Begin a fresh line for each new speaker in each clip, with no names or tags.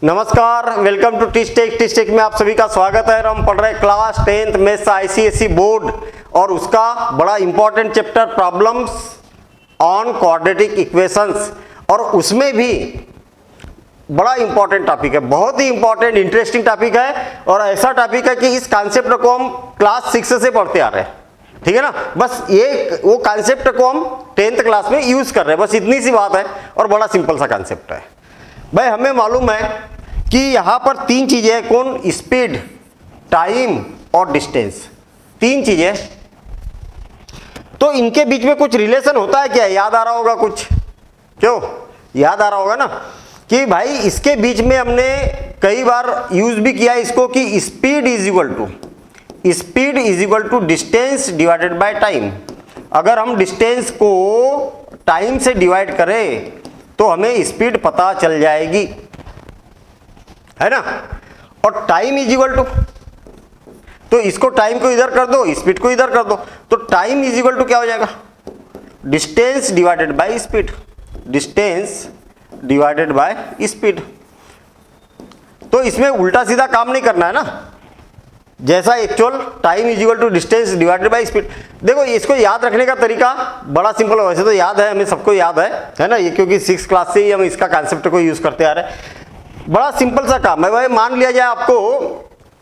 नमस्कार, welcome to टीचटेक में आप सभी का स्वागत है। हम पढ़ रहे हैं class 10th maths ICSE board और उसका बड़ा important chapter problems on quadratic equations, और उसमें भी बड़ा इंपॉर्टेंट टॉपिक है, बहुत ही इंपॉर्टेंट इंटरेस्टिंग टॉपिक है। और ऐसा टॉपिक है कि इस कॉन्सेप्ट को हम क्लास 6 से पढ़ते आ रहे हैं, ठीक है ना। बस ये वो कॉन्सेप्ट को हम 10th क्लास में यूज कर रहे हैं, बस इतनी सी बात है और बड़ा सिंपल सा कॉन्सेप्ट है। भाई हमें मालूम है कि यहां पर तीन चीजें हैं, कौन? स्पीड, टाइम और डिस्टेंस, तीन चीजें। तो इनके बीच में कुछ रिलेशन होता है क्या? याद आ रहा होगा कुछ, क्यों याद आ रहा होगा ना कि भाई इसके बीच में हमने कई बार यूज भी किया इसको कि speed is equal to distance divided by time. अगर हम डिस्टेंस को टाइम से डिवाइड करें तो हमें स्पीड पता चल जाएगी, है ना। और टाइम इज इक्वल टू, तो इसको टाइम को इधर कर दो, स्पीड को इधर कर दो, तो टाइम इज इक्वल टू क्या हो जाएगा? Distance divided by speed, distance divided by speed. तो इसमें उल्टा सीधा काम नहीं करना है ना, जैसा actual time is equal to distance divided by speed. देखो इसको याद रखने का तरीका बड़ा सिंपल है, वैसे तो याद है, हमें सबको याद है ना, ये क्योंकि 6th क्लास से ही हम इसका कॉन्सेप्ट को यूज करते आ रहे हैं। बड़ा सिंपल सा काम है भाई। मान लिया जाए आपको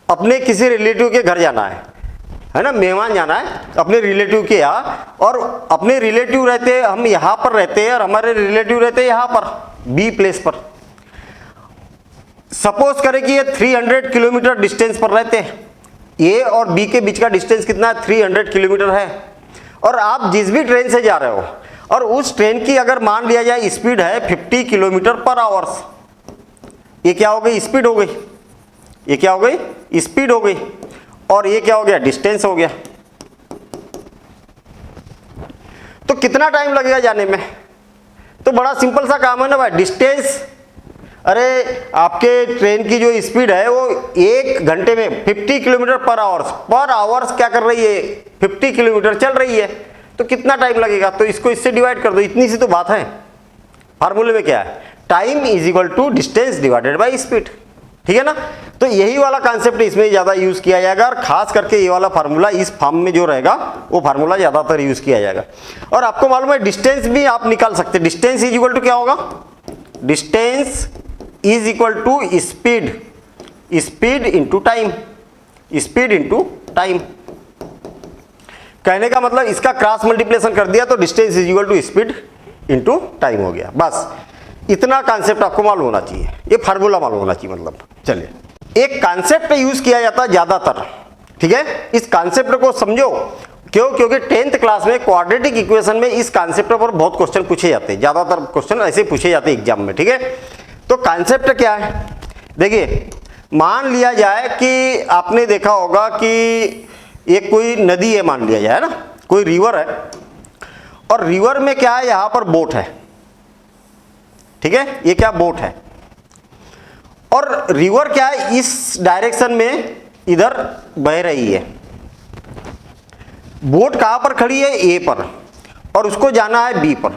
अपने किसी रिलेटिव के घर जाना है ना, मेहमान जाना है अपने रिलेटिव के यहाँ, और अपने रिलेटिव रहते हम यहाँ पर रहते हैं और हमारे रिलेटिव रहते हैं यहाँ पर बी प्लेस पर। सपोज करें कि ये 300 किलोमीटर डिस्टेंस पर रहते हैं, ए और बी के बीच का डिस्टेंस कितना है? 300 किलोमीटर है। और आप जिस भी ट्रेन से जा रहे हो और उस ट्रेन की अगर मान लिया जाए स्पीड है 50 किलोमीटर पर आवर्स, ये क्या हो गई? स्पीड हो गई। ये क्या हो गई? स्पीड हो गई। और ये क्या हो गया? डिस्टेंस हो गया। तो कितना टाइम लगेगा जाने में? तो बड़ा सिंपल सा काम है ना भाई। डिस्टेंस, अरे आपके ट्रेन की जो स्पीड है वो 1 घंटे में 50 किलोमीटर पर आवर्स क्या कर रही है? 50 किलोमीटर चल रही है। तो कितना टाइम लगेगा? तो इसको इससे डिवाइड कर दो, इतनी सी तो बात है। फार्मूले में क्या है? Time is equal to distance divided by speed, ठीक है ना। तो यही वाला कॉन्सेप्ट इसमें ज्यादा यूज किया जाएगा, और खास करके ये वाला फार्मूला इस फॉर्म में जो रहेगा वो फार्मूला ज्यादातर यूज किया जाएगा। और आपको मालूम है डिस्टेंस भी आप निकाल सकते हैं। डिस्टेंस इज इक्वल टू क्या होगा? Distance is equal to speed, speed into time, speed into time. कहने का मतलब इसका क्रॉस मल्टीप्लिकेशन कर दिया तो distance is equal to speed into time हो गया। बस इतना कॉन्सेप्ट आपको मालूम होना चाहिए, ये फार्मूला मालूम होना चाहिए। मतलब चलिए, एक कॉन्सेप्ट यूज किया जाता है ज्यादातर, ठीक है। इस कॉन्सेप्ट को समझो, क्यों? क्योंकि 10th क्लास में क्वाड्रेटिक इक्वेशन में इस कॉन्सेप्ट पर बहुत क्वेश्चन पूछे जाते हैं, ज्यादातर क्वेश्चन ऐसे पूछे जाते हैं एग्जाम में, ठीक है। तो कॉन्सेप्ट क्या है? देखिए, मान लिया जाए कि आपने देखा होगा कि एक कोई नदी है, मान लिया जाए ना, कोई रिवर है, और रिवर में क्या है? यहां पर बोट है, ठीक है। ये क्या? बोट है। और रिवर क्या है? इस डायरेक्शन में इधर बह रही है। बोट कहां पर खड़ी है? ए पर, और उसको जाना है बी पर,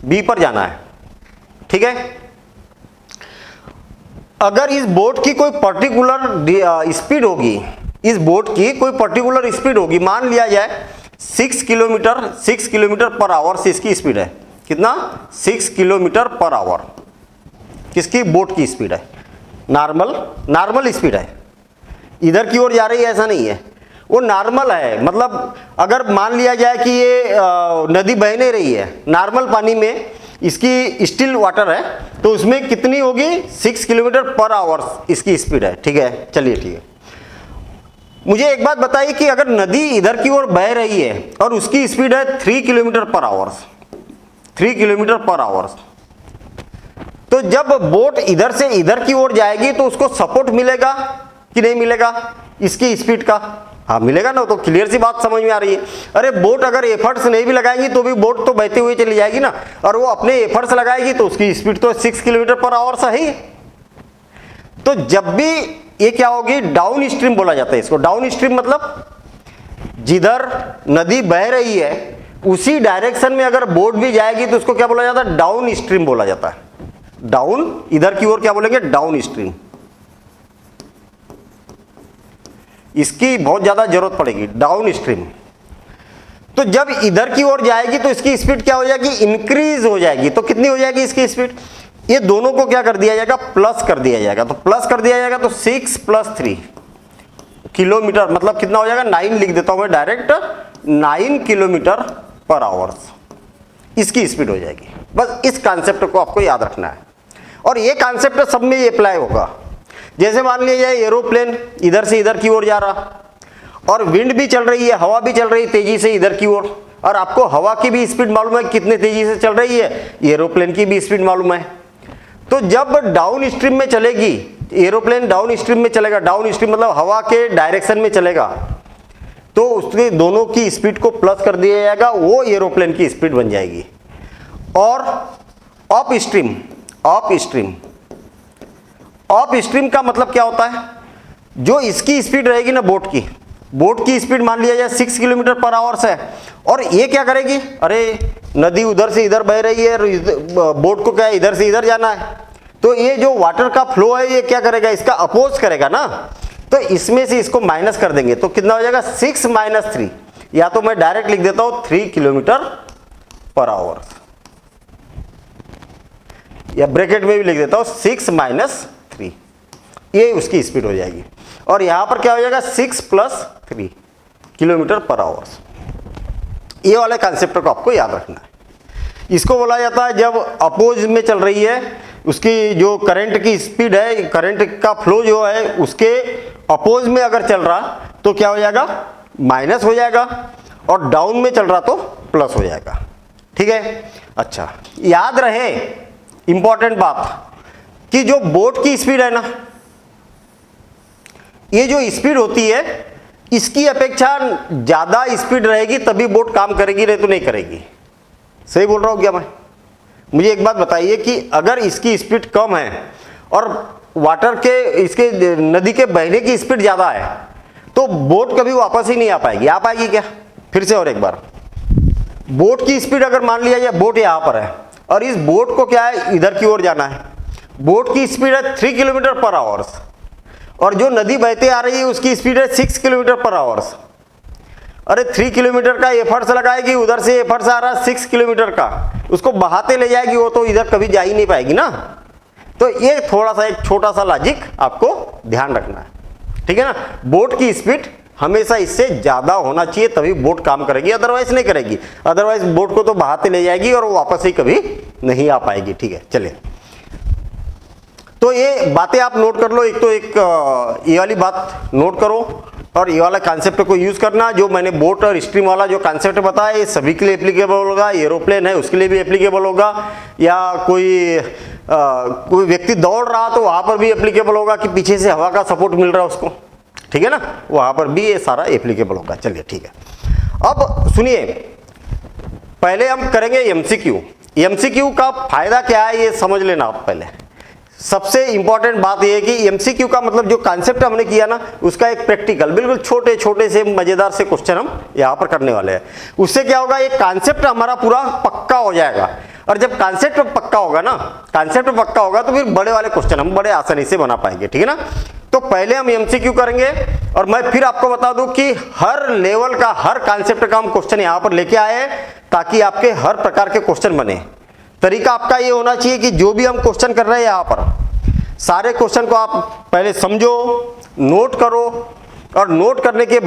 बी पर जाना है, ठीक है। अगर इस बोट की कोई पर्टिकुलर स्पीड होगी, इस बोट की कोई पर्टिकुलर स्पीड होगी, मान लिया जाए 6 किलोमीटर पर आवर से इसकी स्पीड है। कितना? 6 किलोमीटर पर आवर किसकी? बोट की स्पीड है। नॉर्मल स्पीड है, इधर की ओर जा रही है ऐसा नहीं है, वो नॉर्मल है। मतलब अगर मान लिया जाए कि ये नदी बह नहीं रही है, नॉर्मल पानी में इसकी स्टिल वाटर है, तो उसमें कितनी होगी? 6 किलोमीटर पर आवर इसकी स्पीड है, ठीक है। चलिए ठीक है, मुझे एक बात बताइए कि अगर नदी इधर की ओर बह रही है और उसकी स्पीड है 3 kilometre per our, 3 kilometre per our, तो जब बोट इधर से इधर की ओर जाएगी तो उसको सपोर्ट मिलेगा कि नहीं मिलेगा इसकी स्पीड का? हाँ मिलेगा ना, तो क्लियर सी बात समझ में आ रही है। अरे बोट अगर एफर्ट्स नहीं भी लगाएगी तो भी बोट तो बहते हुए चली जाएगी ना, और वो अपने एफर्ट्स लगाएगी तो उसकी स्पीड तो 6 किलोमीटर पर आवर से ही। तो जब भी ये क्या होगी? डाउन स्ट्रीम बोला जाता है इसको। डाउन स्ट्रीम मतलब जिधर नदी बह रही है उसी डायरेक्शन में अगर बोट भी जाएगी तो उसको क्या बोला जाता है? डाउन स्ट्रीम बोला जाता है। डाउन, इधर की ओर क्या बोलेंगे, डाउन स्ट्रीम। इसकी बहुत ज्यादा जरूरत पड़ेगी, डाउन स्ट्रीम। तो जब इधर की ओर जाएगी तो इसकी स्पीड क्या हो जाएगी, इंक्रीज हो जाएगी। तो कितनी हो जाएगी इसकी स्पीड, ये दोनों को क्या कर दिया जाएगा, प्लस कर दिया जाएगा। तो प्लस कर दिया जाएगा तो 6 + 3 किलोमीटर, मतलब कितना हो जाएगा, 9 लिख देता हूं मैं डायरेक्ट, 9 km/h इसकी स्पीड हो जाएगी। बस इस कॉन्सेप्ट को आपको याद रखना है, और ये कॉन्सेप्ट सब में ये अप्लाई होगा। जैसे मान लिया जाए एरोप्लेन इधर से इधर की ओर जा रहा, और विंड भी चल रही है, हवा भी चल रही है तेजी से इधर की ओर, और आपको हवा की भी स्पीड मालूम है कितने तेजी से चल रही है, एरोप्लेन की भी स्पीड मालूम है। तो जब डाउन स्ट्रीम में चलेगी, एरोप्लेन डाउन स्ट्रीम में चलेगा, डाउन स्ट्रीम मतलब हवा के डायरेक्शन में चलेगा, तो उसके दोनों की स्पीड को प्लस कर दिया जाएगा, वो एरोप्लेन की स्पीड बन जाएगी। और up stream, up stream, up stream का मतलब क्या होता है, जो इसकी स्पीड रहेगी ना बोट की स्पीड मान लिया जाए 6 km/h है, और ये क्या करेगी, अरे नदी उधर से इधर बह रही है, बोट को क्या है इधर से इधर जाना है, तो ये जो वाटर का फ्लो है ये क्या करेगा, इसका अपोज करेगा ना, तो इसमें से इसको माइनस कर देंगे तो कितना हो जाएगा, 6 - 3, या तो मैं डायरेक्ट लिख देता हूं 3 km/h, या ब्रैकेट में भी लिख देता हूं 6 - 3, ये उसकी स्पीड हो जाएगी। और यहां पर क्या हो जाएगा, 6 + 3 km/h। ये वाले कॉन्सेप्ट को आपको याद रखना है। इसको बोला जाता है जब अपोज में चल रही है, उसकी जो करंट की स्पीड है, करंट का फ्लो जो है उसके अपोज में अगर चल रहा तो क्या हो जाएगा, माइनस हो जाएगा, और डाउन में चल रहा तो प्लस हो जाएगा। ठीक है, अच्छा याद रहे इंपॉर्टेंट बात कि जो बोट की स्पीड है ना, ये जो स्पीड होती है इसकी अपेक्षा ज्यादा स्पीड रहेगी तभी बोट काम करेगी, नहीं तो नहीं करेगी। सही बोल रहा हूं क्या मैं? मुझे एक बात बताइए कि अगर इसकी स्पीड कम है और वाटर के इसके नदी के बहने की स्पीड ज्यादा है तो बोट कभी वापस ही नहीं आ पाएगी क्या? फिर से और एक बार, बोट की स्पीड अगर मान लिया जाए बोट यहां पर है और इस बोट को क्या है इधर की ओर जाना है, बोट की स्पीड है 3 km/h और जो नदी बहते आ रही है उसकी स्पीड है 6 km/h। अरे 3 किलोमीटर का एफर्ट्स लगाएगी, उधर से एफर्ट्स आ रहा है 6 किलोमीटर का, उसको बहाते ले जाएगी, वो तो इधर कभी जा ही नहीं पाएगी ना। तो ये थोड़ा सा एक छोटा सा लॉजिक आपको ध्यान रखना है, ठीक है ना। बोट की स्पीड हमेशा इससे ज्यादा होना चाहिए तभी बोट काम करेगी, अदरवाइज नहीं करेगी। अदरवाइज बोट को तो बहाते ले जाएगी और वो वापस ही कभी नहीं आ पाएगी। ठीक है, चलिए तो ये बातें आप नोट कर लो। एक तो एक ये वाली बात नोट करो और ये वाला कॉन्सेप्ट को यूज करना। जो मैंने बोट और स्ट्रीम वाला जो कॉन्सेप्ट बताया ये सभी के लिए एप्लीकेबल होगा। एरोप्लेन है उसके लिए भी एप्लीकेबल होगा, या कोई व्यक्ति दौड़ रहा तो वहां पर भी एप्लीकेबल होगा कि पीछे से हवा का सपोर्ट मिल रहा है उसको, ठीक है ना, वहां पर भी ये सारा एप्लीकेबल होगा। चलिए ठीक है, अब सुनिए, पहले हम करेंगे एमसीक्यू। एमसीक्यू का फायदा क्या है ये समझ लेना आप पहले। सबसे इंपॉर्टेंट बात यह है कि एमसीक्यू का मतलब जो कॉन्सेप्ट हमने किया ना उसका एक प्रैक्टिकल बिल्कुल छोटे छोटे से मजेदार से क्वेश्चन हम यहां पर करने वाले हैं। उससे क्या होगा, एक कॉन्सेप्ट हमारा पूरा पक्का हो जाएगा, और जब कॉन्सेप्ट पक्का होगा ना, कॉन्सेप्ट पक्का होगा तो फिर बड़े वाले क्वेश्चन हम बड़े आसानी से बना पाएंगे, ठीक है ना। तो पहले हम एमसीक्यू करेंगे और मैं फिर आपको बता दूं कि हर लेवल का हर कॉन्सेप्ट का हम क्वेश्चन यहां पर लेके आए ताकि आपके हर प्रकार के क्वेश्चन बने। तरीका आपका ये होना चाहिए कि जो भी हम क्वेश्चन कर रहे हैं यहाँ पर सारे क्वेश्चन को आप पहले समझो, नोट करो, और नोट करने के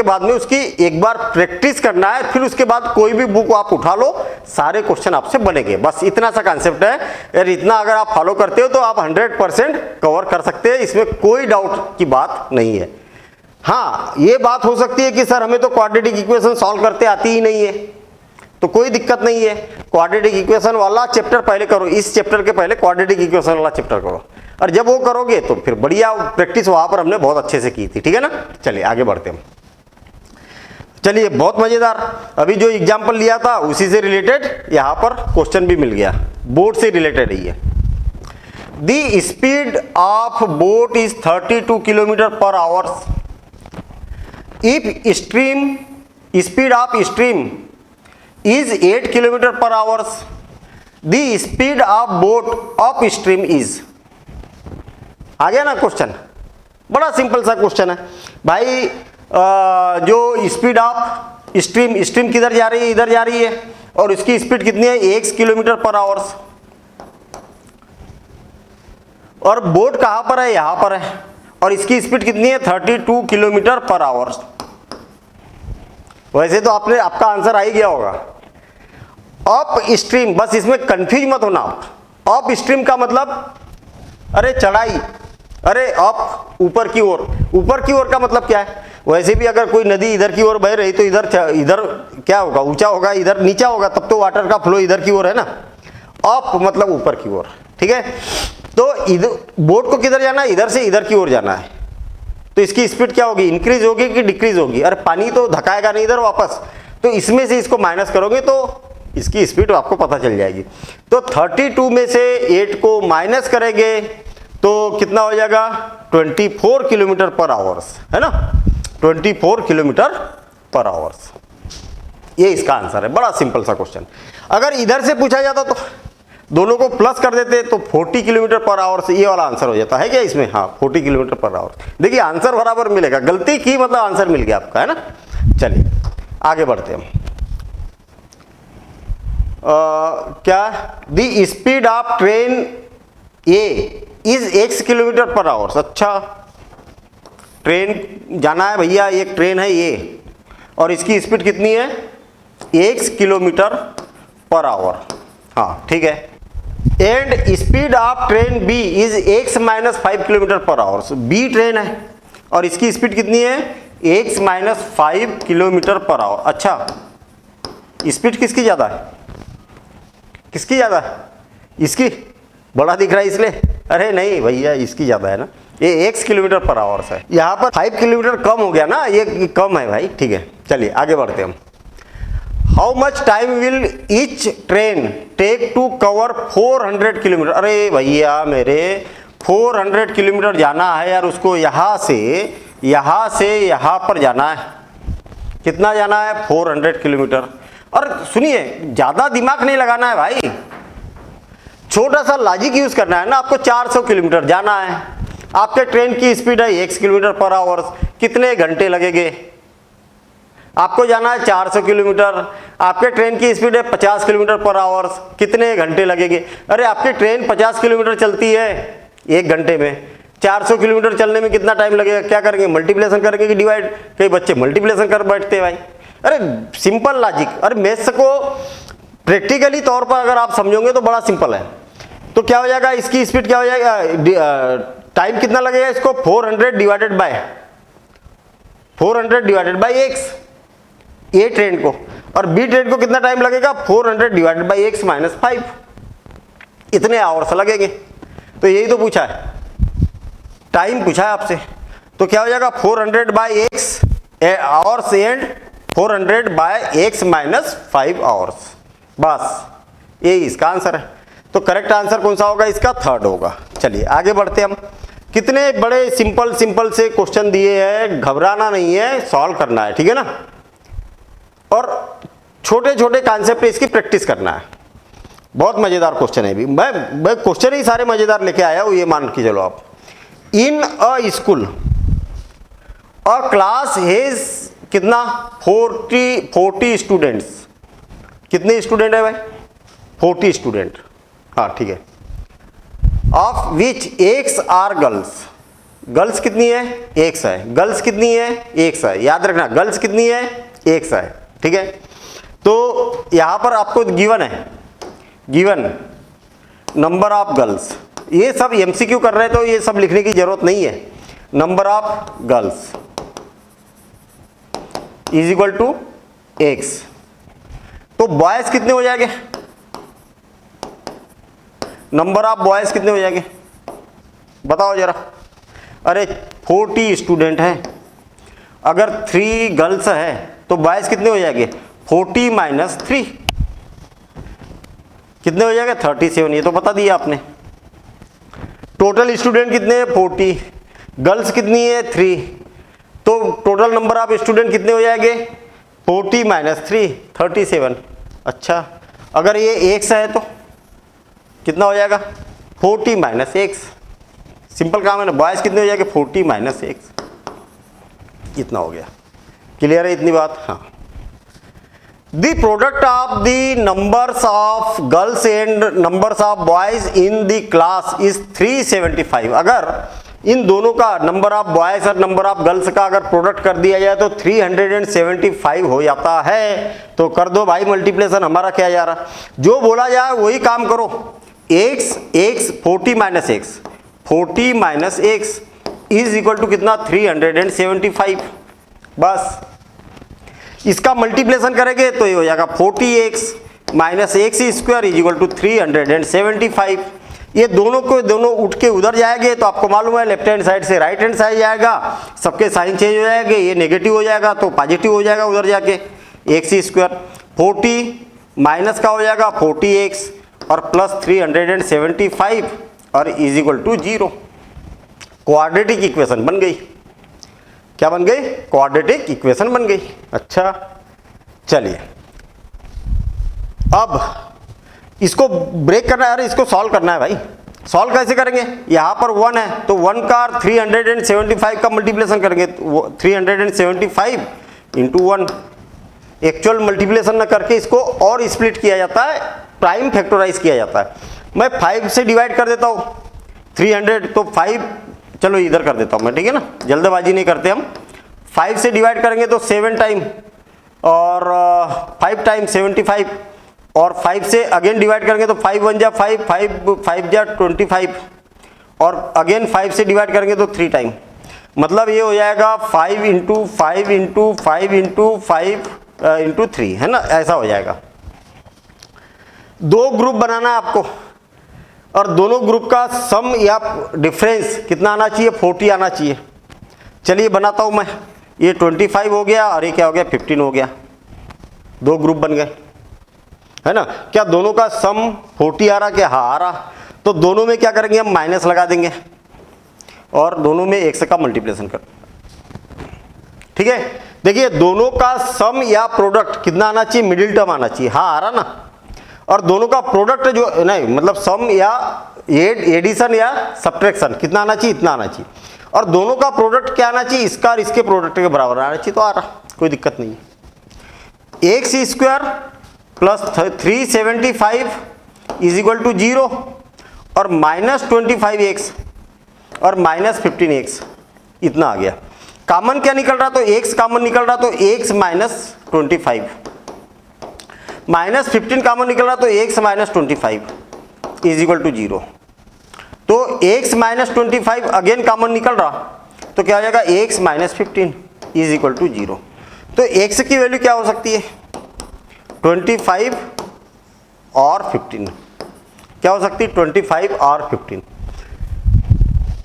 बाद में उसकी एक बार प्रैक्टिस करना है। फिर उसके बाद कोई भी बुक आप उठा लो, सारे क्वेश्चन आपसे बनेंगे। बस इतना सा कॉन्सेप्ट है, और इतना अगर आप फॉलो करते हो तो आप 100% कवर कर सकते हैं, इसमें कोई डाउट की बात नहीं है। हाँ, ये बात हो सकती है कि सर हमें तो क्वाड्रेटिक इक्वेशन सॉल्व करते आती ही नहीं है, तो कोई दिक्कत नहीं है। क्वाड्रेटिक इक्वेशन वाला चैप्टर पहले करो, इस चैप्टर के पहले क्वाड्रेटिक इक्वेशन वाला चैप्टर करो, और जब वो करोगे तो फिर बढ़िया प्रैक्टिस वहां पर हमने बहुत अच्छे से की थी, ठीक है ना। चलिए आगे बढ़ते हैं। चलिए, बहुत मजेदार, अभी जो एग्जांपल लिया था उसी से रिलेटेड यहां पर क्वेश्चन भी मिल गया, बोट से रिलेटेड ही है। The speed of boat is 32 km/h if speed of stream is 8 km/h, the speed of boat upstream is. आ गया ना क्वेश्चन, बड़ा सिंपल सा क्वेश्चन है भाई। जो स्पीड ऑफ स्ट्रीम, स्ट्रीम किधर जा रही है, इधर जा रही है, और इसकी स्पीड कितनी है, 1 किलोमीटर पर आवर्स। और बोट कहां पर है, यहां पर है, और इसकी स्पीड कितनी है, 32 किलोमीटर पर आवर्स। वैसे तो आपका आंसर आ ही गया होगा। अप स्ट्रीम, बस इसमें कंफ्यूज मत होना। अप स्ट्रीम का मतलब अरे चढ़ाई, अरे अप ऊपर की ओर। ऊपर की ओर का मतलब क्या है, वैसे भी अगर कोई नदी इधर की ओर बह रही तो इधर क्या होगा, ऊंचा होगा, इधर नीचा होगा, तब तो वाटर का फ्लो इधर की ओर है ना। अप मतलब ऊपर की ओर, ठीक है। तो इधर बोट को किधर जाना है, इधर से इधर की ओर जाना है, तो इसकी स्पीड क्या होगी, इंक्रीज होगी कि डिक्रीज होगी। अरे पानी तो धकाएगा नहीं इधर वापस, तो इसमें से इसको माइनस करोगे तो इसकी स्पीड आपको पता चल जाएगी। तो 32 में से 8 को माइनस करेंगे तो कितना हो जाएगा, 24 किलोमीटर पर आवर्स, है ना, 24 किलोमीटर पर आवर्स। ये इसका आंसर है, बड़ा सिंपल सा क्वेश्चन। अगर इधर से पूछा जाता तो दोनों को प्लस कर देते तो 40 किलोमीटर पर आवर से ये वाला आंसर हो जाता है क्या इसमें, हाँ 40 किलोमीटर पर आवर। देखिए आंसर बराबर मिलेगा, गलती की मतलब आंसर मिल गया आपका, है ना। चलिए आगे बढ़ते हम। क्या the speed of train A is x kilometre per hour. अच्छा, ट्रेन जाना है भैया, एक ट्रेन है ये, और इसकी स्पीड कितनी है, 1 किलोमीटर पर आवर। हाँ ठीक है। And speed of train B is x minus 5 kilometre per hour. B train है और इसकी स्पीड कितनी है, x minus 5 kilometre per hour. अच्छा, स्पीड किसकी ज़्यादा है, किसकी ज़्यादा है, इसकी, बड़ा दिख रहा है इसलिए। अरे नहीं भैया, इसकी ज़्यादा है ना, ये x किलोमीटर पर आवर है। यहाँ पर 5 किलोमीटर कम हो गया ना, ये कम है भाई, ठीक है। चलिए आगे बढ़ते हम। How much time will each train take to cover 400 kilometre. अरे भैया मेरे 400 किलोमीटर जाना है यार, उसको यहाँ से यहाँ पर जाना है। कितना जाना है, 400 किलोमीटर। और सुनिए, ज़्यादा दिमाग नहीं लगाना है भाई, छोटा सा लॉजिक यूज करना है ना। आपको 400 किलोमीटर जाना है, आपके ट्रेन की स्पीड है 1 किलोमीटर पर आवर, कितने घंटे लगेंगे। आपको जाना है 400 किलोमीटर, आपके ट्रेन की स्पीड है 50 किलोमीटर पर आवर, कितने घंटे लगेंगे। अरे आपकी ट्रेन 50 किलोमीटर चलती है 1 घंटे में, 400 किलोमीटर चलने में कितना टाइम लगेगा। क्या करेंगे, मल्टीप्लिकेशन करेंगे कि डिवाइड। कई बच्चे मल्टीप्लिकेशन कर बैठते हैं भाई। अरे सिंपल लॉजिक, अरे मैथ्स को प्रैक्टिकली तौर पर अगर आप समझोगे तो बड़ा सिंपल है। तो क्या हो जाएगा, इसकी स्पीड क्या हो जाएगा, टाइम कितना लगेगा इसको, 400 divided by x, A train को। और बी ट्रेन को कितना टाइम लगेगा, 400 डिवाइडेड बाय x माइनस 5, इतने आवर्स लगेंगे। तो यही तो पूछा है, टाइम पूछा है आपसे। तो क्या हो जाएगा, 400 by x hours and 400 by x minus 5 hours. बस यही इसका आंसर है। तो करेक्ट आंसर कौन सा होगा, इसका थर्ड होगा। चलिए आगे बढ़ते हम। कितने बड़े सिंपल से क्वेश्चन दिए हैं, घबराना नहीं है, सॉल्व करना है, ठीक है ना। और छोटे छोटे कॉन्सेप्ट इसकी प्रैक्टिस करना है। बहुत मजेदार क्वेश्चन है भी, मैं क्वेश्चन ही सारे मजेदार लेके आया हूं, ये मान के चलो आप। In a school a class has कितना, 40 स्टूडेंट्स। कितने स्टूडेंट है भाई, 40 स्टूडेंट। हाँ ठीक है। Of which X are girls. Girls कितनी है, एक्स है। गर्ल्स कितनी है, एक्स है। याद रखना, गर्ल्स कितनी है, एक्स है, ठीक है। तो यहां पर आपको गिवन है, गिवन नंबर ऑफ गर्ल्स। ये सब एमसीक्यू कर रहे हैं तो ये सब लिखने की जरूरत नहीं है। Number of girls is equal to X. तो बॉयज कितने हो जाएंगे, नंबर ऑफ बॉयज कितने हो जाएंगे बताओ जरा। अरे 40 स्टूडेंट हैं, अगर 3 गर्ल्स है तो बॉयज कितने हो जाएंगे, 40 माइनस 3 कितने हो जाएगा, 37। ये तो बता दिया आपने। टोटल स्टूडेंट कितने हैं, 40, गर्ल्स कितनी है 3, तो टोटल नंबर ऑफ स्टूडेंट कितने हो जाएंगे, 40 माइनस 3 37। अच्छा, अगर ये एक्स है तो कितना हो जाएगा 40 माइनस एक्स, सिंपल काम है ना। बॉयज़ कितने हो जाएंगे 40 माइनस एक्स, इतना हो गया। क्लियर है इतनी बात? हाँ। The product of the numbers of girls and numbers of boys in the class is 375। अगर इन दोनों का नंबर ऑफ बॉयज और नंबर ऑफ गर्ल्स का अगर प्रोडक्ट कर दिया जाए तो 375 हो जाता है। तो कर दो भाई मल्टीप्लिकेशन, हमारा क्या जा रहा, जो बोला जाए वही काम करो। X 40 minus X, 40 minus X is equal to कितना 375। बस इसका मल्टीप्लिकेशन करेंगे तो ये हो जाएगा 40x minus X square is equal to 375। ये दोनों को दोनों उठ के उधर जाएंगे तो आपको मालूम है लेफ्ट हैंड साइड से राइट हैंड साइड जाएगा, सबके साइन चेंज हो जाएंगे, ये नेगेटिव हो जाएगा तो पॉजिटिव हो जाएगा उधर जाके एक्स स्क्वायर। 40 माइनस का हो जाएगा 40x और प्लस 375 और is equal to 0। Quadratic equation बन गई। क्या बन गई? क्वाड्रेटिक इक्वेशन बन गई। अच्छा चलिए अब इसको ब्रेक करना है, अरे इसको सॉल्व करना है भाई। सॉल्व कैसे करेंगे? यहाँ पर 1 है तो 1 का 375 का मल्टीप्लिकेशन करेंगे, 375 इंटू 1। एक्चुअल मल्टीप्लिकेशन न करके इसको और स्प्लिट किया जाता है, प्राइम फैक्टराइज किया जाता है। मैं 5 से डिवाइड कर देता हूँ 300 तो 5, चलो इधर कर देता हूँ मैं, ठीक है ना, जल्दबाजी नहीं करते हम। 5 से डिवाइड करेंगे तो 7 टाइम और 5 टाइम 75 और 5 से अगेन डिवाइड करेंगे तो 5 1 जा 5, 5 जा 25 और अगेन 5 से डिवाइड करेंगे तो 3 टाइम। मतलब ये हो जाएगा 5 इंटू 5 इंटू 5 इंटू 5 इंटू 3, है ना, ऐसा हो जाएगा। 2 ग्रुप बनाना है आपको और दोनों ग्रुप का सम या डिफरेंस कितना आना चाहिए? 40 आना चाहिए। चलिए बनाता हूं मैं। ये 25 हो गया और ये क्या हो गया 15 हो गया। 2 ग्रुप बन गए, है ना। क्या दोनों का सम 40 आ रहा? क्या हाँ आ रहा। तो दोनों में क्या करेंगे हम? माइनस लगा देंगे और दोनों में x का मल्टीप्लिकेशन कर, ठीक है। देखिए दोनों का सम या प्रोडक्ट कितना आना चाहिए? मिडिल टर्म आना चाहिए। हाँ आ रहा ना। और दोनों का प्रोडक्ट जो नहीं मतलब सम या एडिशन या सब्ट्रैक्शन कितना आना चाहिए? इतना आना चाहिए। और दोनों का प्रोडक्ट क्या आना चाहिए? इसका और इसके प्रोडक्ट के बराबर आना चाहिए। तो आ रहा, कोई दिक्कत नहीं है। X square plus 375 is equal to 0 और माइनस 25x और माइनस 15x, इतना आ गया। कॉमन क्या निकल रहा? तो x कॉमन निकल रहा तो x माइनस 25, माइनस 15 कॉमन निकल रहा तो x minus 25 is equal to 0। तो x माइनस 25 अगेन कॉमन निकल रहा तो क्या हो जाएगा? x minus 15 is equal to 0। तो x की वैल्यू क्या हो सकती है? 25 और 15। क्या हो सकती है? 25 और 15।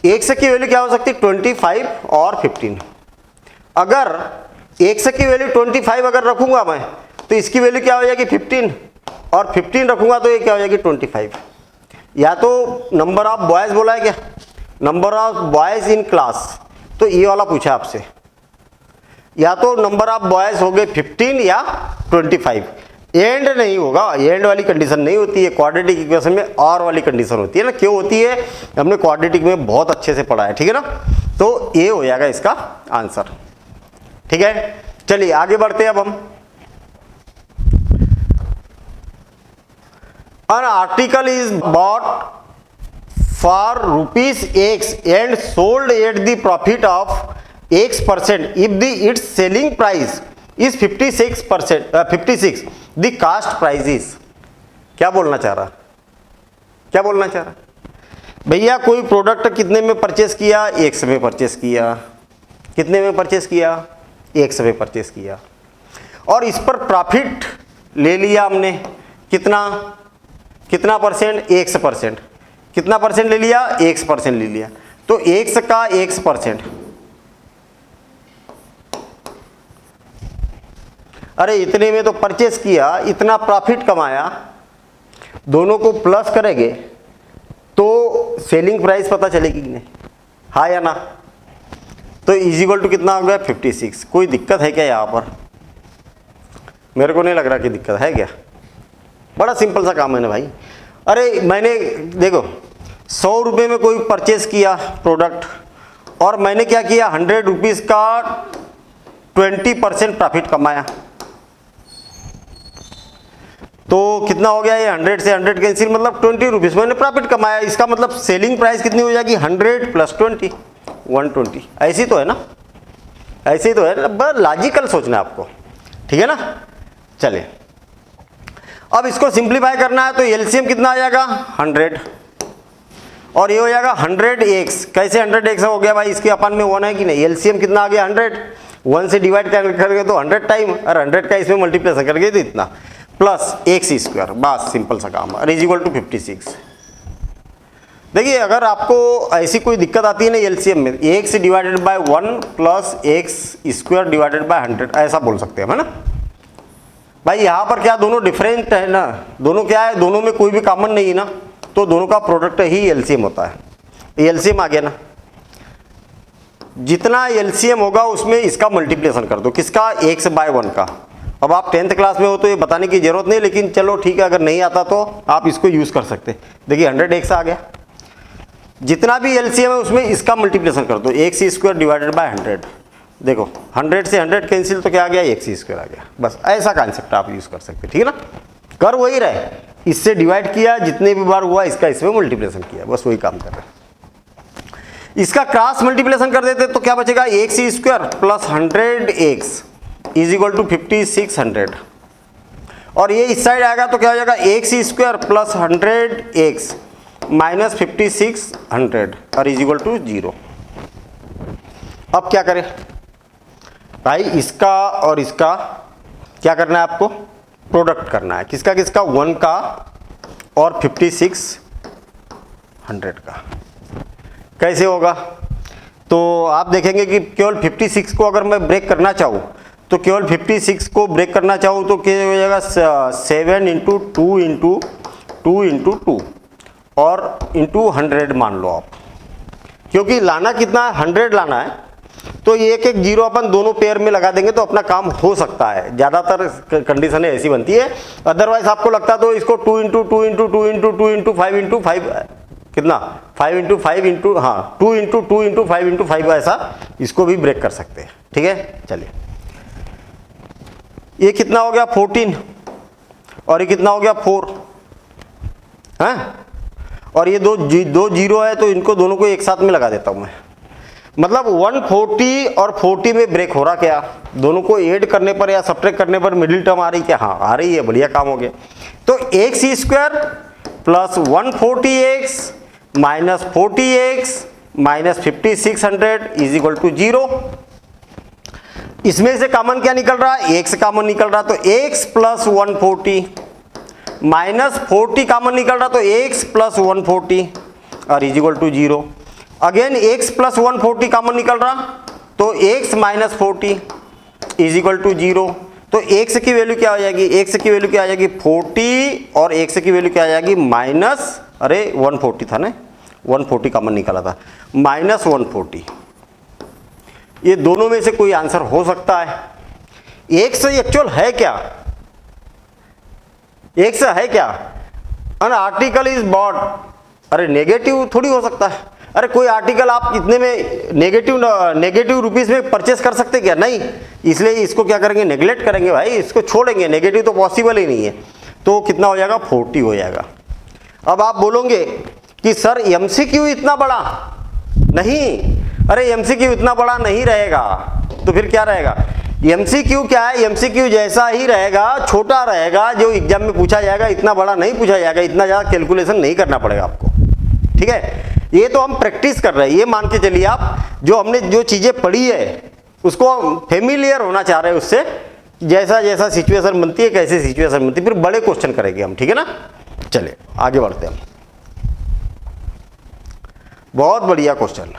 x की वैल्यू क्या हो सकती है? 25 और 15। अगर x की वैल्यू 25 अगर रखूंगा मैं तो इसकी वैल्यू क्या हो जाएगी? 15 और 15 रखूंगा तो ये क्या हो जाएगी? 25। या तो नंबर ऑफ बॉयज बोला है क्या? Number of boys in class, तो ये वाला पूछा आपसे। या तो नंबर ऑफ बॉयज हो गए 15 या 25। एंड नहीं होगा, एंड वाली कंडीशन नहीं होती है क्वाड्रेटिक इक्वेशन में, और वाली कंडीशन होती है ना। क्यों होती है? हमने क्वाड्रेटिक में बहुत अच्छे से पढ़ा है, ठीक है ना। तो ये हो जाएगा इसका आंसर, ठीक है। चलिए आगे बढ़ते हैं अब हम। An article is bought for rupees X and sold at the profit of X% if its selling price is 56, the cost price is। क्या बोलना चाह रहा? क्या बोलना चाह रहा? भैया कोई प्रोडक्ट कितने में परचेस किया? X में परचेस किया। कितने में परचेस किया? X में परचेस किया और इस पर प्रॉफिट ले लिया हमने। कितना परसेंट? X%। कितना परसेंट ले लिया? X% ले लिया। तो X का X%, अरे इतने में तो परचेस किया, इतना प्रॉफिट कमाया, दोनों को प्लस करेंगे तो सेलिंग प्राइस पता चलेगी कि नहीं? हाँ या ना? तो इज इक्वल टू कितना हो गया? 56। कोई दिक्कत है क्या यहाँ पर? मेरे को नहीं लग रहा कि दिक्कत है क्या। बड़ा सिंपल सा काम है ना भाई। अरे मैंने देखो 100 रुपये में कोई परचेज किया प्रोडक्ट और मैंने क्या किया 100 रुपीज़ का 20% प्रॉफिट कमाया, तो कितना हो गया ये 100 से 100 कैंसिल, मतलब 20 रुपीज़ मैंने प्रॉफिट कमाया। इसका मतलब सेलिंग प्राइस कितनी हो जाएगी 100 प्लस 20 120। ऐसी तो है ना, ऐसे ही तो है ना, बस लॉजिकल सोचना है आपको, ठीक है ना। चलिए अब इसको सिंप्लीफाई करना है तो एलसीएम कितना आ जाएगा 100 और ये हो जाएगा 100x। कैसे 100x हो गया भाई, इसके अपन में 1 है कि नहीं, एलसीएम कितना आ गया 100, 1 से डिवाइड करेंगे तो 100 टाइम और 100 का इसमें मल्टीप्लिकेशन करके तो इतना प्लस x स्क्वायर, बस सिंपल सा काम है, इज इक्वल टू 56। देखिए अगर आपको ऐसी कोई दिक्कत आती है ना एलसीएम में, x divided by 1 plus x square divided by 100 ऐसा बोल सकते हैं, है ना भाई। यहाँ पर क्या दोनों डिफरेंट है ना, दोनों क्या है, दोनों में कोई भी कॉमन नहीं है ना, तो दोनों का प्रोडक्ट ही एलसीएम होता है। एलसीएम आ गया ना, जितना एलसीएम होगा उसमें इसका मल्टीप्लिकेशन कर दो, किसका x बाय 1 का। अब आप 10th क्लास में हो तो ये बताने की जरूरत नहीं, लेकिन चलो ठीक है, अगर नहीं आता तो आप इसको यूज कर सकते। देखिए 100x आ गया, जितना भी एलसीएम है उसमें इसका मल्टीप्लिकेशन कर दो, x स्क्वायर डिवाइडेड बाय 100। देखो 100 से 100 कैंसिल तो क्या आ गया x स्क्वायर आ गया, बस ऐसा कॉन्सेप्ट आप यूज कर सकते, ठीक है ना। कर वही रहे, इससे डिवाइड किया, जितने भी बार हुआ इसका इसमें मल्टीप्लिकेशन किया, बस वही काम कर रहे हैं। इसका क्रॉस मल्टीप्लिकेशन कर देते तो क्या बचेगा, x square plus 100x is equal to 5600 और ये इस साइड आएगा तो क्या हो जाएगा x square plus 100x minus 5600 और इज इक्वल टू 0। अब क्या करें भाई, इसका और इसका क्या करना है आपको, प्रोडक्ट करना है, किसका किसका, 1 का और 5600 का। कैसे होगा, तो आप देखेंगे कि केवल 56 को अगर मैं ब्रेक करना चाहूँ तो केवल 56 को ब्रेक करना चाहूँ तो क्या हो जाएगा 7 इंटू 2 इंटू 2 इंटू 2 और इंटू 100 मान लो आप, क्योंकि लाना कितना है 100 लाना है, तो एक एक जीरो अपन दोनों पेयर में लगा देंगे तो अपना काम हो सकता है। ज़्यादातर कंडीशनें ऐसी बनती है, अदरवाइज आपको लगता तो इसको 2 into 2 into 2 into 2 into 5 into 5 कितना 5 इंटू 5 इंटू हाँ 2 इंटू 2 इंटू 5 इंटू 5 ऐसा इसको भी ब्रेक कर सकते हैं, ठीक है। चलिए ये कितना हो गया 14 और ये कितना हो गया 4 है, और ये दो जीरो है तो इनको दोनों को एक साथ में लगा देता हूं मैं, मतलब 140 और 40 में ब्रेक हो रहा क्या, दोनों को ऐड करने पर या सब्ट्रैक्ट करने पर मिडिल टर्म आ रही क्या, हाँ आ रही है, बढ़िया काम हो गया। तो x square plus 140x minus 40x minus 5600 is equal to 0। इसमें से कॉमन क्या निकल रहा है, x कॉमन निकल रहा, तो x प्लस 140 माइनस 40 कॉमन निकल रहा, तो x प्लस 140 और is equal to 0। Again x plus 140 common निकल रहा, तो x minus 40 is equal to 0। तो x की वैल्यू क्या हो जाएगी, x की वैल्यू क्या आ जाएगी 40 और x की वैल्यू क्या आ जाएगी माइनस, अरे 140 था ना, 140 कॉमन निकाला था, माइनस 140। ये दोनों में से कोई आंसर हो सकता है। x एक्चुअल है क्या, x है क्या, एन आर्टिकल इज बॉट, अरे नेगेटिव थोड़ी हो सकता है, अरे कोई आर्टिकल आप इतने में नेगेटिव रुपीस में परचेस कर सकते क्या, नहीं, इसलिए इसको क्या करेंगे नेग्लेक्ट करेंगे भाई, इसको छोड़ेंगे, नेगेटिव तो पॉसिबल ही नहीं है। तो कितना हो जाएगा 40 हो जाएगा। अब आप बोलोगे कि सर एमसीक्यू इतना बड़ा नहीं, अरे एमसीक्यू इतना बड़ा नहीं रहेगा, तो फिर क्या रहेगा, एमसीक्यू क्या है, एमसीक्यू जैसा ही रहेगा, छोटा रहेगा, जो एग्जाम में पूछा जाएगा इतना बड़ा नहीं पूछा जाएगा, इतना ज़्यादा कैलकुलेशन नहीं करना पड़ेगा आपको, ठीक है। ये तो हम प्रैक्टिस कर रहे हैं, ये मान के चलिए आप, जो हमने जो चीज़ें पढ़ी है उसको फेमिलियर होना चाह रहे हैं उससे, जैसा जैसा सिचुएशन बनती है, कैसे सिचुएशन बनती है, फिर बड़े क्वेश्चन करेंगे हम, ठीक है ना। चलिए आगे बढ़ते हैं हम, बहुत बढ़िया question.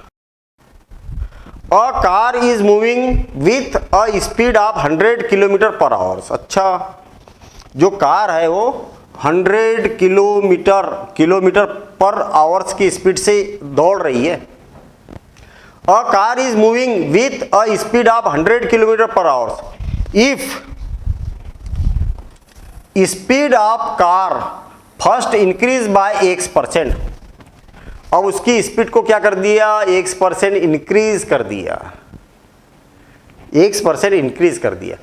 A car is moving with a speed of 100 kilometre पर आवर्स। अच्छा, जो कार है वो 100 किलोमीटर पर आवर्स की स्पीड से दौड़ रही है। A car is moving with a speed of 100 kilometre पर hours if speed of car first increase by x%। अब उसकी स्पीड को क्या कर दिया, x% इंक्रीज कर दिया, x% इंक्रीज कर दिया।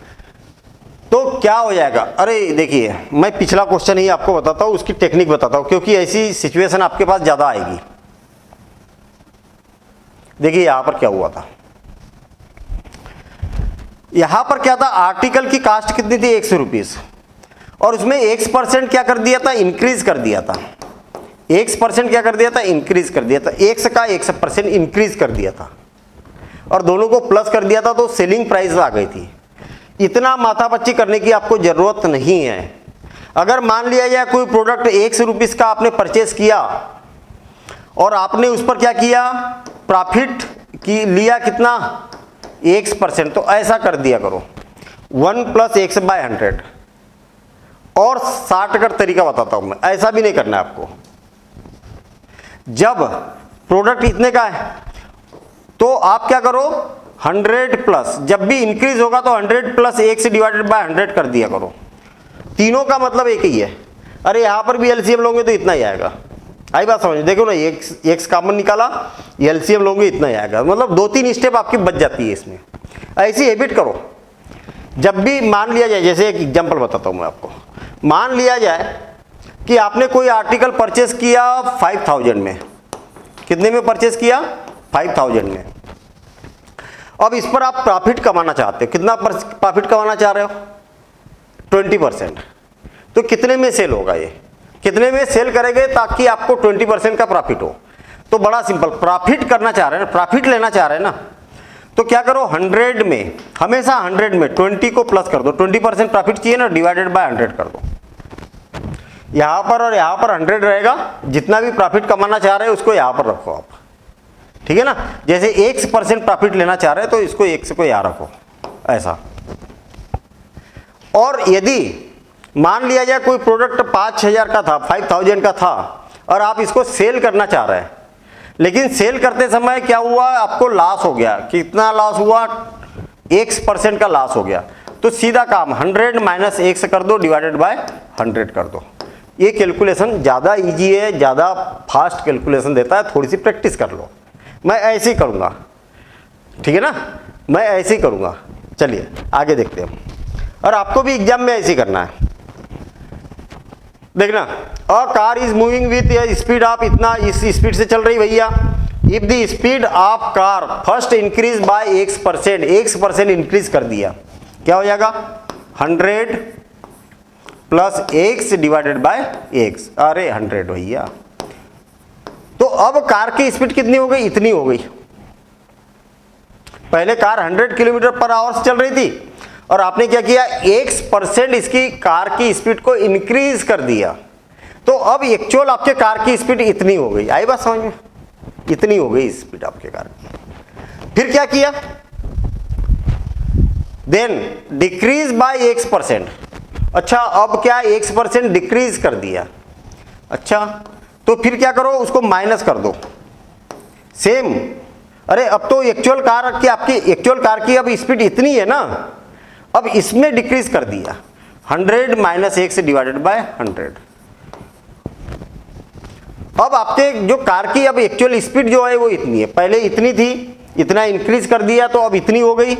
तो क्या हो जाएगा, अरे देखिए मैं पिछला क्वेश्चन ही आपको बताता हूं, उसकी टेक्निक बताता हूं, क्योंकि ऐसी सिचुएशन आपके पास ज्यादा आएगी। देखिए यहां पर क्या हुआ था, यहां पर क्या था, आर्टिकल की कास्ट कितनी थी, 100 रुपीज, और उसमें x% क्या कर दिया था, इंक्रीज कर दिया था। x% क्या कर दिया था, इंक्रीज कर दिया था, x का 1% इंक्रीज कर दिया था, और दोनों को प्लस कर दिया था, तो सेलिंग प्राइस आ गई थी। इतना माथापच्ची करने की आपको जरूरत नहीं है। अगर मान लिया जाए कोई प्रोडक्ट 100 रुपीज का आपने परचेस किया और आपने उस पर क्या किया, प्रॉफिट की लिया कितना, 1%, तो ऐसा कर दिया करो 1 + x/100। और 60 का तरीका बताता हूं मैं, ऐसा भी नहीं करना है आपको। जब प्रोडक्ट इतने का है तो आप क्या करो, 100 प्लस, जब भी इंक्रीज होगा तो 100 + x/100 कर दिया करो। तीनों का मतलब एक ही है। अरे यहां पर भी एलसीएम लोगे तो इतना ही आएगा। आई बात समझ, देखो ना, x कॉमन निकाला, एलसीएम लोगे इतना ही आएगा, मतलब 2-3 स्टेप आपकी बच जाती है इसमें। ऐसी हैबिट करो। जब भी मान लिया जाए, जैसे एक एग्जांपल बताता हूं मैं आपको, मान लिया जाए कि आपने कोई आर्टिकल परचेस किया 5000 में, कितने में परचेस किया, 5000 में। अब इस पर आप प्रॉफिट कमाना चाहते हो, कितना प्रॉफिट कमाना चाह रहे हो, 20%। तो कितने में सेल होगा, ये कितने में सेल करेंगे ताकि आपको 20% का प्रॉफिट हो। तो बड़ा सिंपल, प्रॉफिट करना चाह रहे हैं ना, प्रॉफिट लेना चाह रहे हैं ना, तो क्या करो, 100 में, हमेशा 100 में 20 को प्लस कर दो, 20% प्रॉफिट चाहिए ना, /100 कर दो। यहां पर और यहां पर 100 रहेगा, जितना भी प्रॉफिट कमाना चाह रहे हैं उसको यहां पर रखो आप, ठीक है ना। जैसे 1% प्रॉफिट लेना चाह रहे हैं तो इसको 1 को यहां रखो, ऐसा। और यदि मान लिया जाए कोई प्रोडक्ट 5000 का था, 5000 का था, और आप इसको सेल करना चाह रहे हैं, लेकिन सेल करते समय क्या हुआ, आपको लॉस हो गया। कितना लॉस हुआ, 1% का लॉस हो गया। तो सीधा काम 100 - x कर दो, /100 कर दो। ये कैलकुलेशन ज़्यादा इजी है, ज़्यादा फास्ट कैलकुलेशन देता है, थोड़ी सी प्रैक्टिस कर लो। मैं ऐसे ही करूँगा, ठीक है ना, मैं ऐसे ही करूँगा। चलिए आगे देखते हैं, और आपको भी एग्जाम में ऐसे ही करना है। देखना, a car is moving with speed of इतना, इस स्पीड से चल रही भैया। If the speed of car first increase by x% increase कर दिया, क्या हो जाएगा, 100 + x/x। अरे 100 भैया, तो अब कार की स्पीड कितनी हो गई, इतनी हो गई। पहले कार 100 km/h से चल रही थी, और आपने क्या किया, 1% इसकी कार की स्पीड को इंक्रीज कर दिया। तो अब एक्चुअल आपके कार की स्पीड इतनी हो गई। आई बात समझ में, इतनी हो गई स्पीड आपके कार की। फिर क्या किया, देन डिक्रीज बाय x%। अच्छा, अब क्या, 1% डिक्रीज कर दिया। अच्छा, तो फिर क्या करो, उसको माइनस कर दो, सेम। अरे अब तो एक्चुअल कार की, आपकी एक्चुअल कार की अब स्पीड इतनी है ना, अब इसमें डिक्रीज कर दिया, 100 - x/100। अब आपके जो कार की अब एक्चुअल स्पीड जो है वो इतनी है, पहले इतनी थी, इतना इंक्रीज कर दिया तो अब इतनी हो गई,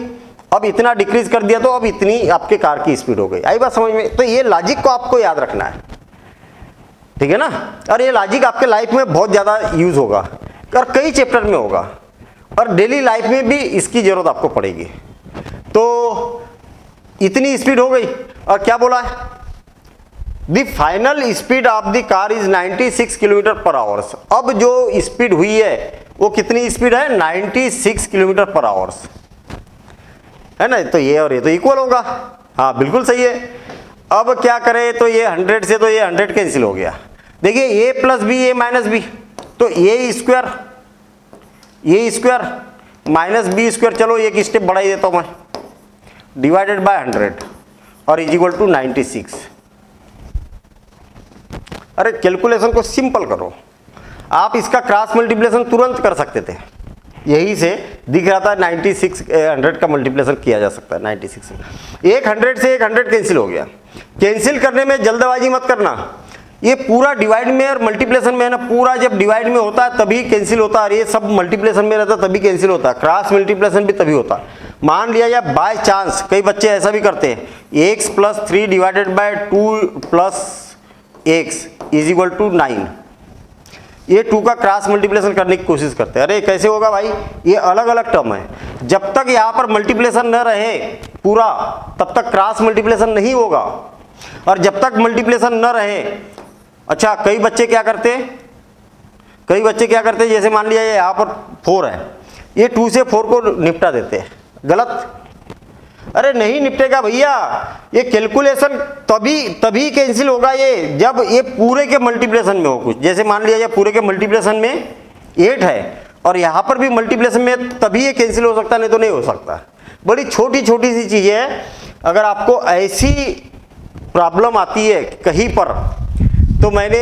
अब इतना डिक्रीज कर दिया तो अब इतनी आपके कार की स्पीड हो गई। आई बात समझ में। तो ये लॉजिक को आपको याद रखना है, ठीक है ना। और ये लॉजिक आपके लाइफ में बहुत ज्यादा यूज होगा, और कई चैप्टर में होगा, और डेली लाइफ में भी इसकी जरूरत आपको पड़ेगी। तो इतनी स्पीड हो गई, और क्या बोला है, the final speed of the car is 96 km/h। अब जो स्पीड हुई है वो कितनी स्पीड है, 96 km/h, है ना। तो ये और ये तो इक्वल होगा, हाँ बिल्कुल सही है। अब क्या करें, तो ये 100 से तो ये 100 कैंसिल हो गया। देखिए a + b, a - b, तो a स्क्वायर - b स्क्वायर, चलो एक स्टेप बढ़ा ही देता हूं मैं, /100 और = 96। अरे कैलकुलेशन को सिंपल करो, आप इसका क्रॉस मल्टीप्लिकेशन तुरंत कर सकते थे, यही से दिख रहा था 96 100 का मल्टीप्लिकेशन किया जा सकता है 96 से। एक 100 से एक 100 कैंसिल हो गया। कैंसिल करने में जल्दबाजी मत करना, ये पूरा डिवाइड में और मल्टीप्लिकेशन में है ना, पूरा जब डिवाइड में होता है तभी कैंसिल होता है, और ये सब मल्टीप्लिकेशन में रहता है तभी कैंसिल होता है, क्रॉस मल्टीप्लिकेशन भी तभी होता है। मान लिया जाए बाय चांस, कई बच्चे ऐसा भी करते हैं, x + 3 डिवाइडेड बाय 2 + x = 9, ये 2 का क्रॉस मल्टीप्लिकेशन करने की कोशिश करते हैं। अरे कैसे होगा भाई, ये अलग अलग टर्म है, जब तक यहाँ पर मल्टीप्लिकेशन न रहे पूरा तब तक क्रॉस मल्टीप्लिकेशन नहीं होगा, और जब तक मल्टीप्लिकेशन न रहे, अच्छा कई बच्चे क्या करते हैं, जैसे मान लिया यहाँ पर 4 है, ये 2 से 4 को निपटा देते हैं, गलत। अरे नहीं निपटेगा भैया, ये कैलकुलेशन तभी कैंसिल होगा ये जब ये पूरे के मल्टीप्लिकेशन में हो कुछ। जैसे मान लिया जाए पूरे के मल्टीप्लिकेशन में 8 है और यहाँ पर भी मल्टीप्लिकेशन में, तभी ये कैंसिल हो सकता है, नहीं तो नहीं हो सकता। बड़ी छोटी छोटी सी चीज़ें है, अगर आपको ऐसी प्रॉब्लम आती है कहीं पर, तो मैंने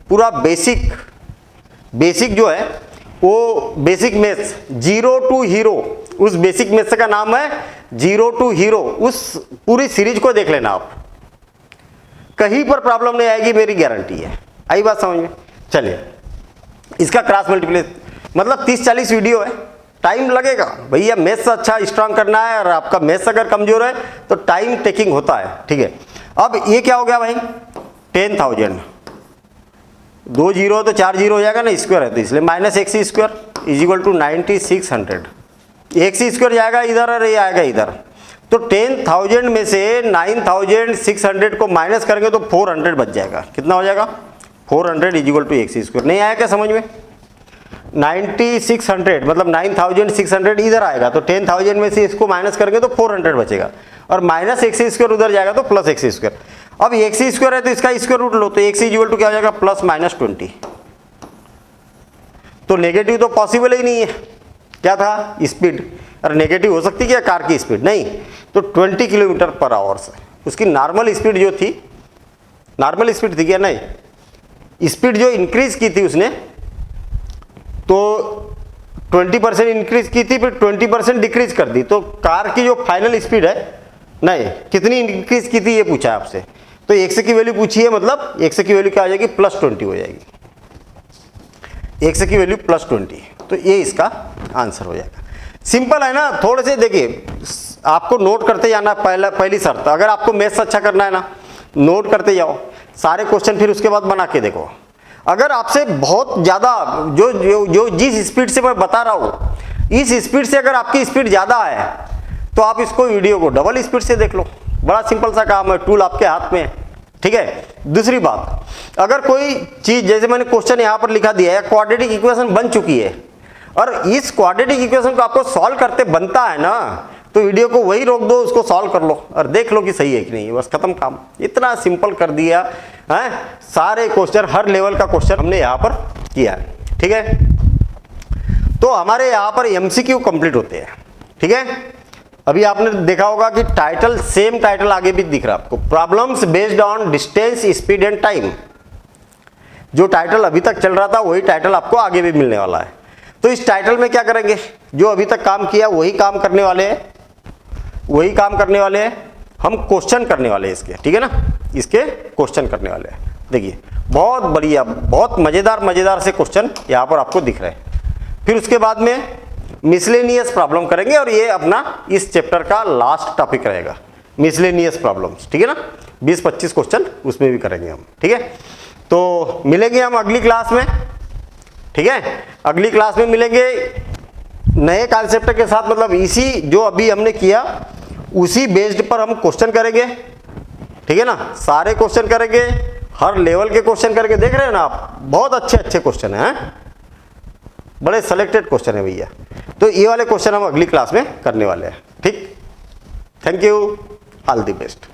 पूरा बेसिक जो है वो बेसिक मैथ्स 0 to हीरो, उस बेसिक मैथ्स का नाम है 0 to हीरो, उस पूरी सीरीज को देख लेना आप, कहीं पर प्रॉब्लम नहीं आएगी, मेरी गारंटी है। आई बात समझ में? चलिए, इसका क्रॉस मल्टीप्लिकेशन मतलब 30-40 वीडियो है, टाइम लगेगा भैया, मैथ्स अच्छा स्ट्रांग करना है, और आपका मैथ्स अगर कमजोर है तो टाइम टेकिंग होता है, ठीक है। अब ये क्या हो गया भाई, 10,000, 2 जीरो तो 4 जीरो हो जाएगा ना, स्क्वायर है तो इसलिए -x² = 9600, x² जाएगा इधर और ये आएगा इधर, तो 10,000 में से 9600 को माइनस करेंगे तो 400 बच जाएगा। कितना हो जाएगा? 400 = x²। नहीं आया क्या समझ में? 9600 मतलब 9600 इधर आएगा, तो 10,000 में से इसको माइनस करेंगे तो 400 बचेगा, और -x² उधर जाएगा तो +x²। अब x² है तो इसका स्क्वायर रूट लो, तो x = क्या हो जाएगा, +-20। तो नेगेटिव तो पॉसिबल ही नहीं है। क्या था? स्पीड। अरे नेगेटिव हो सकती क्या कार की स्पीड? नहीं, तो 20 km/h से उसकी नॉर्मल स्पीड जो थी, नॉर्मल स्पीड थी क्या? नहीं, स्पीड जो इंक्रीज की थी उसने, तो 20% इंक्रीज की थी, फिर 20% डिक्रीज कर दी, तो कार की जो फाइनल स्पीड है, नहीं कितनी इंक्रीज की थी ये पूछा है आपसे, तो x की वैल्यू पूछी है, मतलब x की वैल्यू क्या हो जाएगी, +20 हो जाएगी, x की वैल्यू +20, तो ये इसका आंसर हो जाएगा। सिंपल है ना, थोड़े से देखिए आपको नोट करते जाना, पहली शर्त, अगर आपको मैथ्स अच्छा करना है ना, नोट करते जाओ सारे क्वेश्चन, फिर उसके बाद बना के देखो। अगर आपसे बहुत ज़्यादा जो जिस स्पीड से मैं बता रहा हूँ, इस स्पीड से अगर आपकी स्पीड ज़्यादा है तो आप इसको वीडियो को डबल स्पीड से देख लो, बड़ा सिंपल सा काम है, टूल आपके हाथ में है, ठीक है। दूसरी बात, अगर कोई चीज़, जैसे मैंने क्वेश्चन यहाँ पर लिखा दिया है, क्वाड्रेटिक इक्वेशन बन चुकी है, और इस क्वाड्रेटिक इक्वेशन को आपको सॉल्व करते बनता है ना, तो वीडियो को वही रोक दो, उसको सॉल्व कर लो और देख लो कि सही है कि नहीं, बस खत्म काम। इतना सिंपल कर दिया है, सारे क्वेश्चन, हर लेवल का क्वेश्चन हमने यहाँ पर किया है, ठीक है। तो हमारे यहाँ पर MCQ कंप्लीट होते हैं, ठीक है। अभी आपने देखा होगा कि टाइटल, सेम टाइटल आगे भी दिख रहा है आपको, problems based on distance, speed and time. जो टाइटल अभी तक चल रहा था वही टाइटल आपको आगे भी मिलने वाला है। तो इस टाइटल में क्या करेंगे, जो अभी तक काम किया वही काम करने वाले हैं, हम क्वेश्चन करने वाले हैं इसके, ठीक है ना, इसके क्वेश्चन करने वाले हैं। देखिए बहुत बढ़िया, बहुत मजेदार से क्वेश्चन यहाँ पर आपको दिख रहे हैं। फिर उसके बाद में मिसलेनियस प्रॉब्लम करेंगे, और ये अपना इस चैप्टर का लास्ट टॉपिक रहेगा, मिसलेनियस प्रॉब्लम्स, ठीक है ना। 20-25 क्वेश्चन उसमें भी करेंगे हम, ठीक है। तो मिलेंगे हम अगली क्लास में, ठीक है। अगली क्लास में मिलेंगे नए कॉन्सेप्ट के साथ, मतलब इसी जो अभी हमने किया उसी बेस्ड पर हम क्वेश्चन करेंगे, ठीक है ना। सारे क्वेश्चन करेंगे, हर लेवल के क्वेश्चन करके, देख रहे हैं ना आप, बहुत अच्छे क्वेश्चन हैं, बड़े सेलेक्टेड क्वेश्चन है भैया। तो ये वाले क्वेश्चन हम अगली क्लास में करने वाले हैं, ठीक। Thank you, all the best.